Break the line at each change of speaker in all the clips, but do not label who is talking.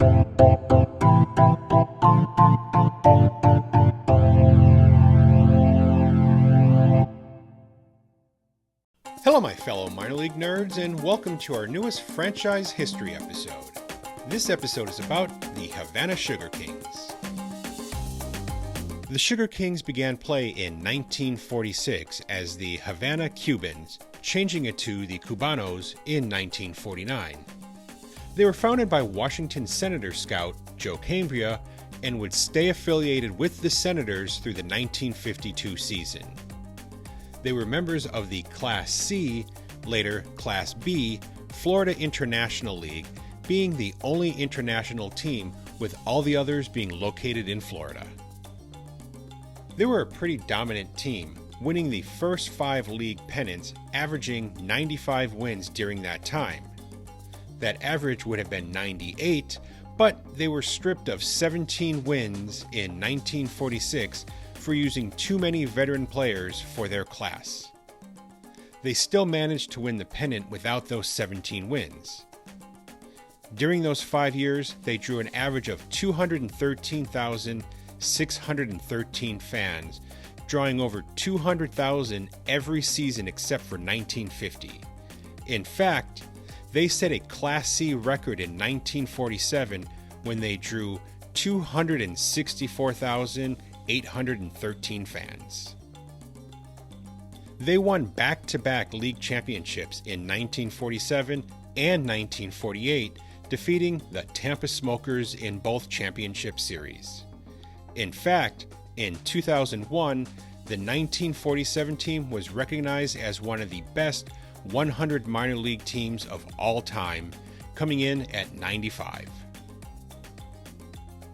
Hello, my fellow minor league nerds, and welcome to our newest franchise history episode. This episode is about the Havana Sugar Kings. The Sugar Kings began play in 1946 as the Havana Cubans, changing it to the Cubanos in 1949. They were founded by Washington Senator scout Joe Cambria and would stay affiliated with the Senators through the 1952 season. They were members of the Class C, later Class B, Florida International League, being the only international team with all the others being located in Florida. They were a pretty dominant team, winning the first 5 league pennants, averaging 95 wins during that time. That average would have been 98, but they were stripped of 17 wins in 1946 for using too many veteran players for their class. They still managed to win the pennant without those 17 wins. During those 5 years, they drew an average of 213,613 fans, drawing over 200,000 every season except for 1950. In fact, they set a Class C record in 1947 when they drew 264,813 fans. They won back-to-back league championships in 1947 and 1948, defeating the Tampa Smokers in both championship series. In fact, in 2001, the 1947 team was recognized as one of the best 100 minor league teams of all time, coming in at 95.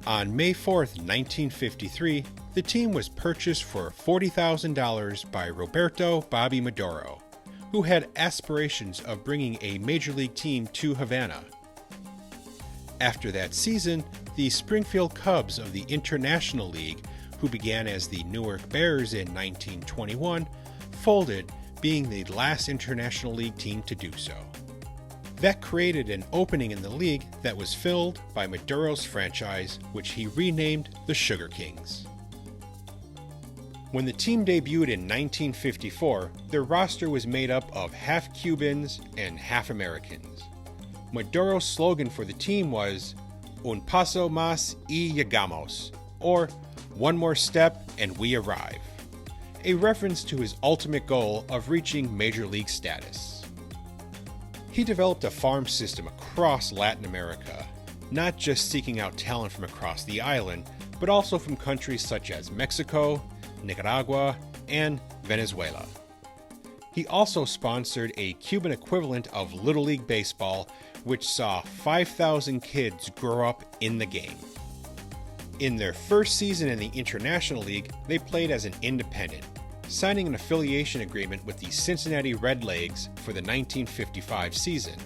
On May 4th, 1953, the team was purchased for $40,000 by Roberto Bobby Maduro, who had aspirations of bringing a major league team to Havana. After that season, the Springfield Cubs of the International League, who began as the Newark Bears in 1921, folded, being the last International League team to do so. That created an opening in the league that was filled by Maduro's franchise, which he renamed the Sugar Kings. When the team debuted in 1954, their roster was made up of half Cubans and half Americans. Maduro's slogan for the team was "Un paso más y llegamos," or "One more step and we arrive," a reference to his ultimate goal of reaching major league status. He developed a farm system across Latin America, not just seeking out talent from across the island, but also from countries such as Mexico, Nicaragua, and Venezuela. He also sponsored a Cuban equivalent of Little League Baseball, which saw 5,000 kids grow up in the game. In their first season in the International League, they played as an independent, signing an affiliation agreement with the Cincinnati Redlegs for the 1955 season.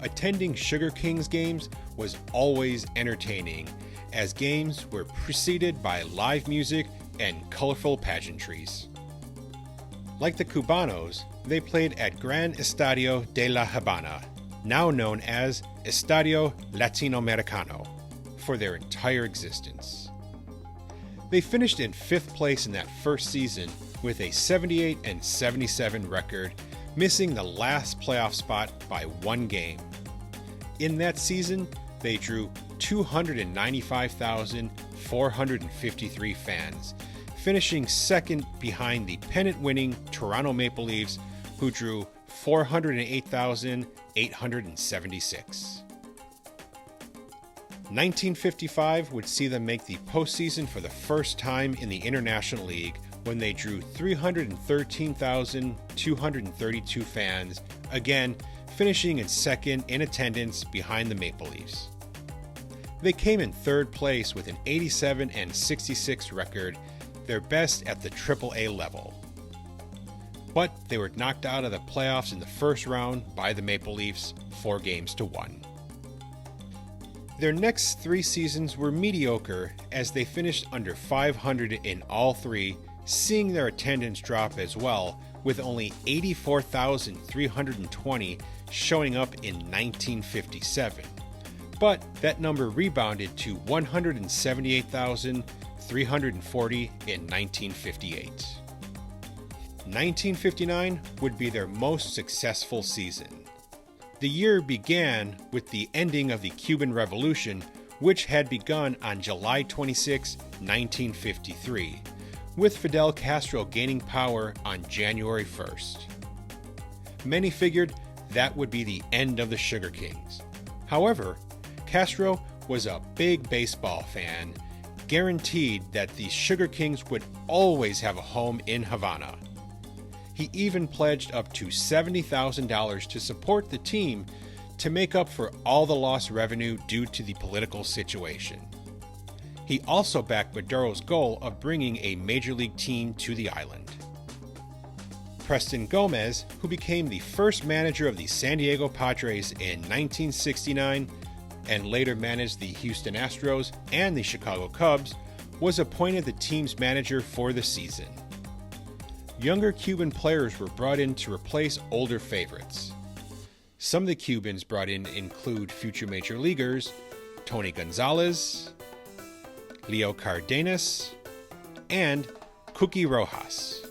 Attending Sugar Kings games was always entertaining, as games were preceded by live music and colorful pageantries. Like the Cubanos, they played at Gran Estadio de la Habana, now known as Estadio Latinoamericano, for their entire existence. They finished in 5th place in that first season with a 78-77 record, missing the last playoff spot by 1 game. In that season, they drew 295,453 fans, finishing second behind the pennant-winning Toronto Maple Leafs, who drew 408,876. 1955 would see them make the postseason for the first time in the International League when they drew 313,232 fans, again finishing in second in attendance behind the Maple Leafs. They came in 3rd place with an 87-66 record, their best at the AAA level. But they were knocked out of the playoffs in the first round by the Maple Leafs, 4-1. Their next 3 seasons were mediocre as they finished under 500 in all 3, seeing their attendance drop as well, with only 84,320 showing up in 1957. but that number rebounded to 178,340 in 1958. 1959 would be their most successful season. The year began with the ending of the Cuban Revolution, which had begun on July 26, 1953, with Fidel Castro gaining power on January 1st. Many figured that would be the end of the Sugar Kings. However, Castro was a big baseball fan, guaranteed that the Sugar Kings would always have a home in Havana. He even pledged up to $70,000 to support the team to make up for all the lost revenue due to the political situation. He also backed Maduro's goal of bringing a major league team to the island. Preston Gomez, who became the first manager of the San Diego Padres in 1969 and later managed the Houston Astros and the Chicago Cubs, was appointed the team's manager for the season. Younger Cuban players were brought in to replace older favorites. Some of the Cubans brought in include future major leaguers Tony Gonzalez, Leo Cardenas, and Cookie Rojas.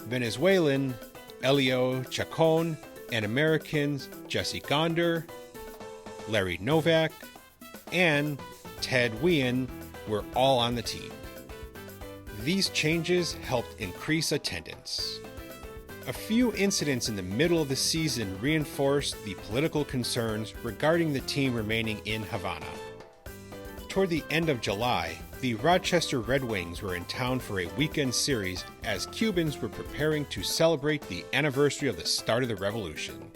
Venezuelan Elio Chacon and Americans Jesse Gonder, Larry Novak, and Ted Wien were all on the team. These changes helped increase attendance. A few incidents in the middle of the season reinforced the political concerns regarding the team remaining in Havana. Toward the end of July, the Rochester Red Wings were in town for a weekend series as Cubans were preparing to celebrate the anniversary of the start of the revolution.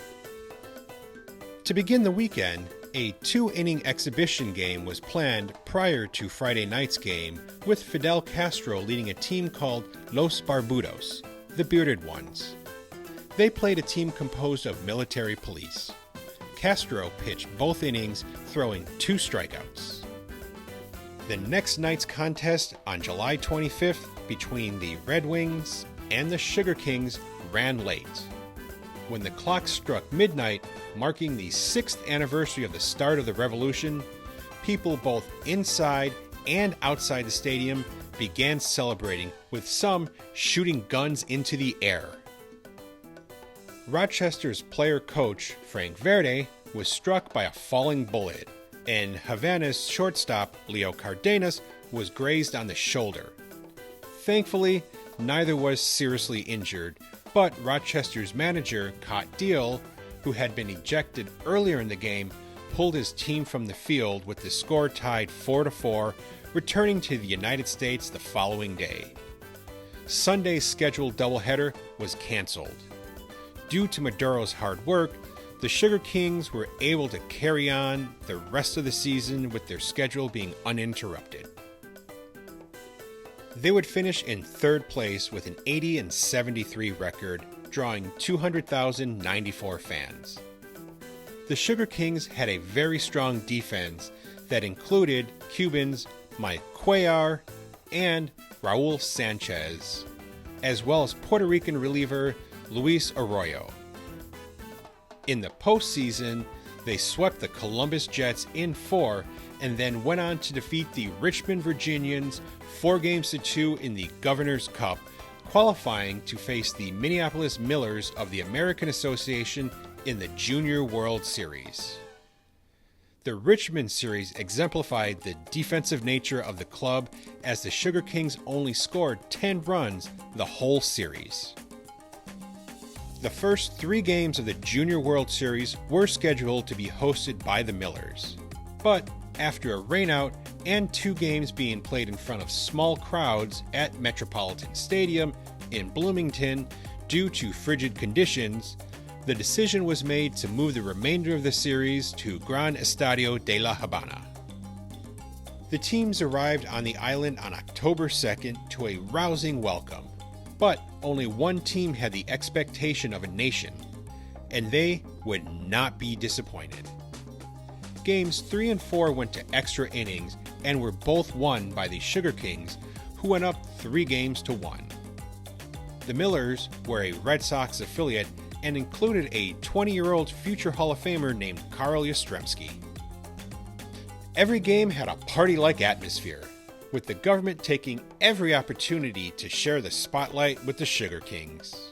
To begin the weekend, a 2-inning exhibition game was planned prior to Friday night's game, with Fidel Castro leading a team called Los Barbudos, the Bearded Ones. They played a team composed of military police. Castro pitched both innings, throwing 2 strikeouts. The next night's contest on July 25th between the Red Wings and the Sugar Kings ran late. When the clock struck midnight, marking the 6th anniversary of the start of the revolution, people both inside and outside the stadium began celebrating, with some shooting guns into the air. Rochester's player-coach, Frank Verde, was struck by a falling bullet, and Havana's shortstop, Leo Cardenas, was grazed on the shoulder. Thankfully, neither was seriously injured, but Rochester's manager, Cot Deal, who had been ejected earlier in the game, pulled his team from the field with the score tied 4-4, returning to the United States the following day. Sunday's scheduled doubleheader was canceled. Due to Maduro's hard work, the Sugar Kings were able to carry on the rest of the season with their schedule being uninterrupted. They would finish in 3rd place with an 80-73 record, drawing 200,094 fans. The Sugar Kings had a very strong defense that included Cubans Mike Cuellar and Raul Sanchez, as well as Puerto Rican reliever Luis Arroyo. In the postseason, they swept the Columbus Jets in 4 and then went on to defeat the Richmond Virginians 4-2 in the Governor's Cup, qualifying to face the Minneapolis Millers of the American Association in the Junior World Series. The Richmond series exemplified the defensive nature of the club, as the Sugar Kings only scored 10 runs the whole series. The first 3 games of the Junior World Series were scheduled to be hosted by the Millers, but after a rainout and 2 games being played in front of small crowds at Metropolitan Stadium in Bloomington due to frigid conditions, the decision was made to move the remainder of the series to Gran Estadio de la Habana. The teams arrived on the island on October 2nd to a rousing welcome, but only one team had the expectation of a nation, and they would not be disappointed. Games 3 and 4 went to extra innings and were both won by the Sugar Kings, who went up 3-1. The Millers were a Red Sox affiliate and included a 20-year-old future Hall of Famer named Carl Yastrzemski. Every game had a party-like atmosphere, with the government taking every opportunity to share the spotlight with the Sugar Kings.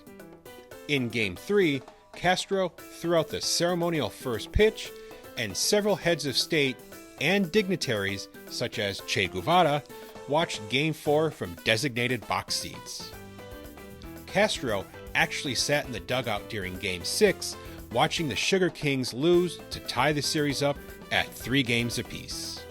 In Game 3, Castro threw out the ceremonial first pitch, and several heads of state and dignitaries, such as Che Guevara, watched Game 4 from designated box seats. Castro actually sat in the dugout during Game 6, watching the Sugar Kings lose to tie the series up at 3 games apiece.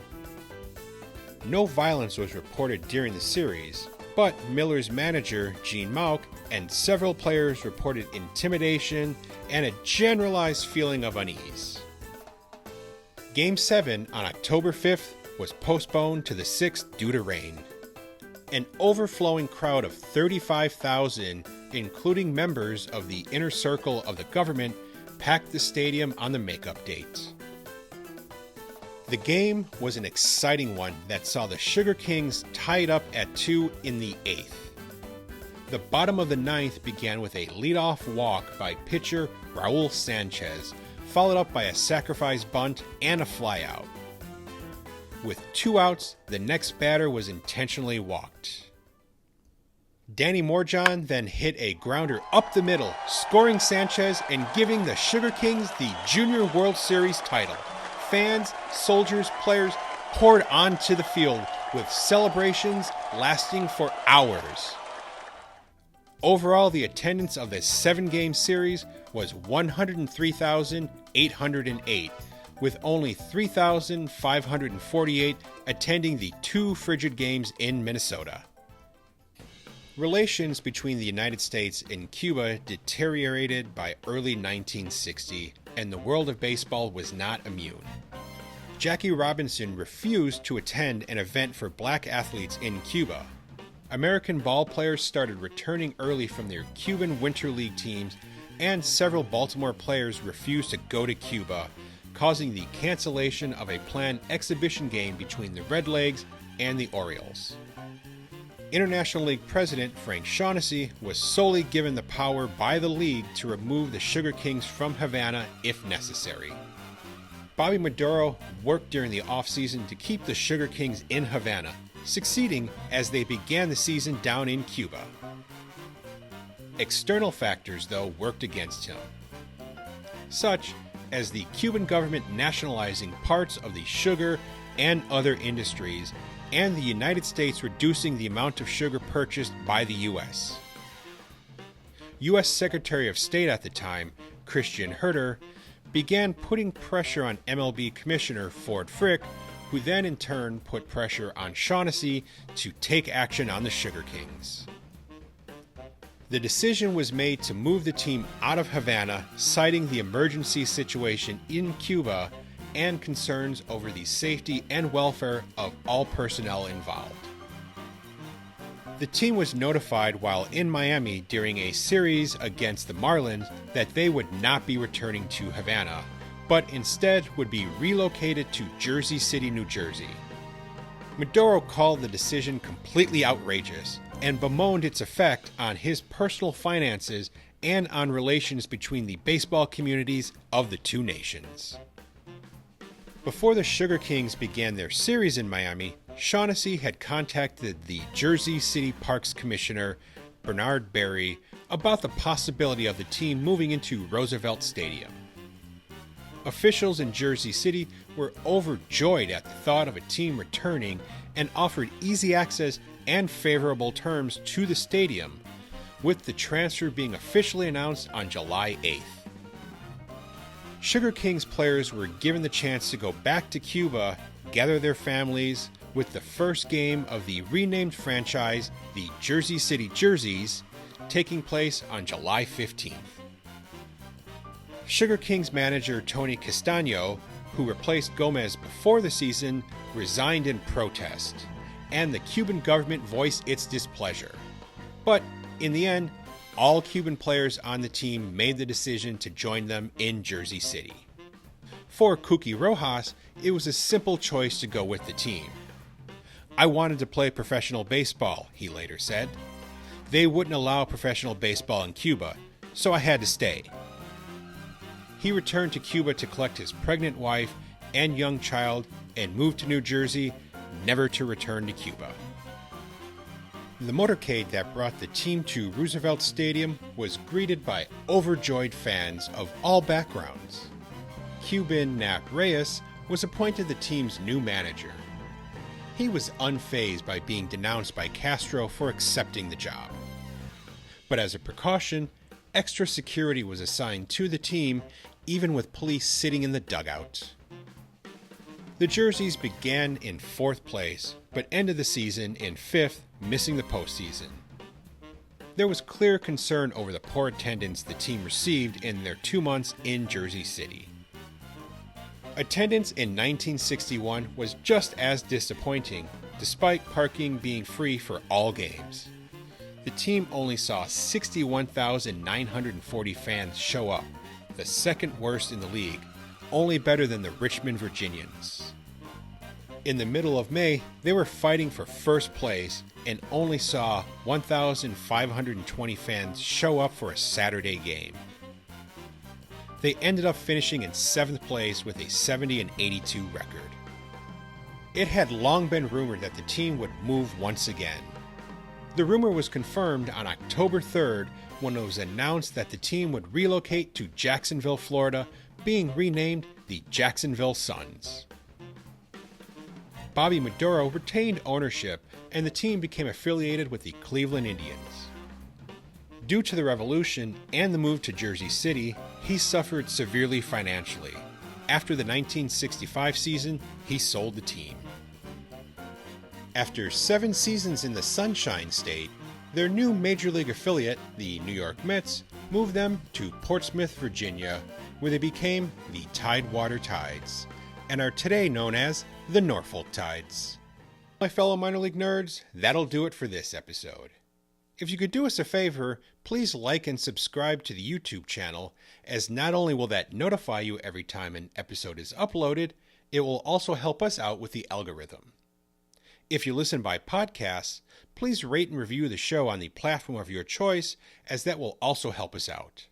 No violence was reported during the series, but Miller's manager, Gene Mauch, and several players reported intimidation and a generalized feeling of unease. Game 7 on October 5th was postponed to the 6th due to rain. An overflowing crowd of 35,000, including members of the inner circle of the government, packed the stadium on the makeup date. The game was an exciting one that saw the Sugar Kings tied up at 2 in the 8th. The bottom of the 9th began with a leadoff walk by pitcher Raul Sanchez, followed up by a sacrifice bunt and a flyout. With 2 outs, the next batter was intentionally walked. Danny Morjon then hit a grounder up the middle, scoring Sanchez and giving the Sugar Kings the Junior World Series title. Fans, soldiers, players poured onto the field with celebrations lasting for hours. Overall, the attendance of this 7-game series was 103,808, with only 3,548 attending the 2 frigid games in Minnesota. Relations between the United States and Cuba deteriorated by early 1960, and the world of baseball was not immune. Jackie Robinson refused to attend an event for black athletes in Cuba. American ball players started returning early from their Cuban Winter League teams, and several Baltimore players refused to go to Cuba, causing the cancellation of a planned exhibition game between the Redlegs and the Orioles. International League President Frank Shaughnessy was solely given the power by the league to remove the Sugar Kings from Havana if necessary. Bobby Maduro worked during the offseason to keep the Sugar Kings in Havana, succeeding as they began the season down in Cuba. External factors, though, worked against him, such as the Cuban government nationalizing parts of the sugar and other industries, and the United States reducing the amount of sugar purchased by the U.S. U.S. Secretary of State at the time, Christian Herter, began putting pressure on MLB Commissioner Ford Frick, who then in turn put pressure on Shaughnessy to take action on the Sugar Kings. The decision was made to move the team out of Havana, citing the emergency situation in Cuba and concerns over the safety and welfare of all personnel involved. The team was notified while in Miami during a series against the Marlins that they would not be returning to Havana, but instead would be relocated to Jersey City, New Jersey. Maduro called the decision completely outrageous and bemoaned its effect on his personal finances and on relations between the baseball communities of the 2 nations. Before the Sugar Kings began their series in Miami, Shaughnessy had contacted the Jersey City Parks Commissioner, Bernard Berry, about the possibility of the team moving into Roosevelt Stadium. Officials in Jersey City were overjoyed at the thought of a team returning and offered easy access and favorable terms to the stadium, with the transfer being officially announced on July 8th. Sugar Kings players were given the chance to go back to Cuba, gather their families, with the first game of the renamed franchise, the Jersey City Jerseys, taking place on July 15th. Sugar Kings manager Tony Castagno, who replaced Gomez before the season, resigned in protest, and the Cuban government voiced its displeasure. But in the end, all Cuban players on the team made the decision to join them in Jersey City. For Kuki Rojas, it was a simple choice to go with the team. "I wanted to play professional baseball," he later said. "They wouldn't allow professional baseball in Cuba, so I had to stay." He returned to Cuba to collect his pregnant wife and young child and moved to New Jersey, never to return to Cuba. The motorcade that brought the team to Roosevelt Stadium was greeted by overjoyed fans of all backgrounds. Cuban Nap Reyes was appointed the team's new manager. He was unfazed by being denounced by Castro for accepting the job. But as a precaution, extra security was assigned to the team, even with police sitting in the dugout. The Jerseys began in 4th place, but ended the season in 5th, missing the postseason. There was clear concern over the poor attendance the team received in their 2 months in Jersey City. Attendance in 1961 was just as disappointing, despite parking being free for all games. The team only saw 61,940 fans show up, the second worst in the league, only better than the Richmond Virginians. In the middle of May, they were fighting for first place and only saw 1,520 fans show up for a Saturday game. They ended up finishing in 7th place with a 70-82 record. It had long been rumored that the team would move once again. The rumor was confirmed on October 3rd when it was announced that the team would relocate to Jacksonville, Florida, being renamed the Jacksonville Suns. Bobby Maduro retained ownership and the team became affiliated with the Cleveland Indians. Due to the revolution and the move to Jersey City, he suffered severely financially. After the 1965 season, he sold the team. After 7 seasons in the Sunshine State, their new Major League affiliate, the New York Mets, moved them to Portsmouth, Virginia, where they became the Tidewater Tides, and are today known as the Norfolk Tides. My fellow minor league nerds, that'll do it for this episode. If you could do us a favor, please like and subscribe to the YouTube channel, as not only will that notify you every time an episode is uploaded, it will also help us out with the algorithm. If you listen by podcasts, please rate and review the show on the platform of your choice, as that will also help us out.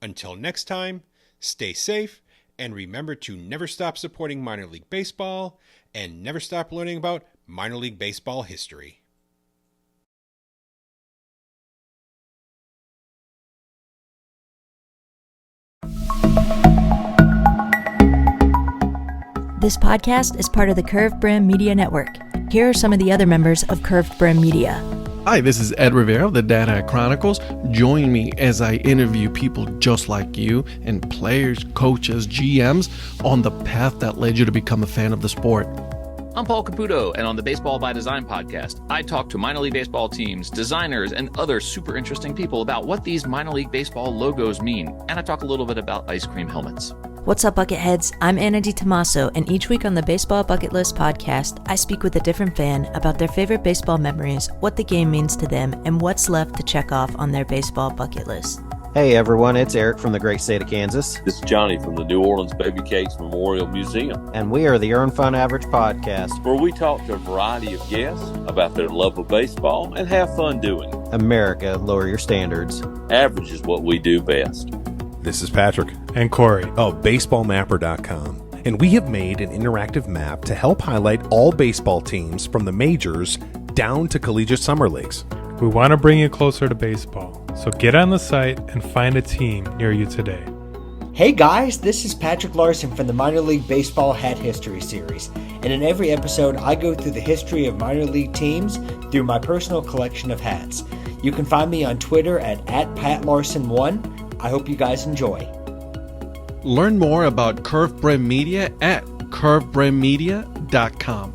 Until next time, stay safe, and remember to never stop supporting minor league baseball, and never stop learning about minor league baseball history.
This podcast is part of the Curved Brim Media Network. Here are some of the other members of Curved Brim Media.
Hi, this is Ed Rivera of the Dad Hat Chronicles. Join me as I interview people just like you and players, coaches, GMs on the path that led you to become a fan of the sport.
I'm Paul Caputo, and on the Baseball by Design podcast, I talk to minor league baseball teams, designers, and other super interesting people about what these minor league baseball logos mean, and I talk a little bit about ice cream helmets.
What's up, Bucketheads? I'm Anna DiTomaso, and each week on the Baseball Bucket List podcast, I speak with a different fan about their favorite baseball memories, what the game means to them, and what's left to check off on their baseball bucket list.
Hey everyone, it's Eric from the great state of Kansas.
This is Johnny from the New Orleans Baby Cakes Memorial Museum.
And we are the Earn Fun Average podcast,
where we talk to a variety of guests about their love of baseball and have fun doing it.
America, lower your standards.
Average is what we do best.
This is Patrick and Corey of BaseballMapper.com, and we have made an interactive map to help highlight all baseball teams from the majors down to collegiate summer leagues.
We want to bring you closer to baseball, so get on the site and find a team near you today.
Hey guys, this is Patrick Larson from the Minor League Baseball Hat History Series, and in every episode I go through the history of minor league teams through my personal collection of hats. You can find me on Twitter at PatLarson1. I hope you guys enjoy.
Learn more about Curved Brim Media at curvedbrimmedia.com.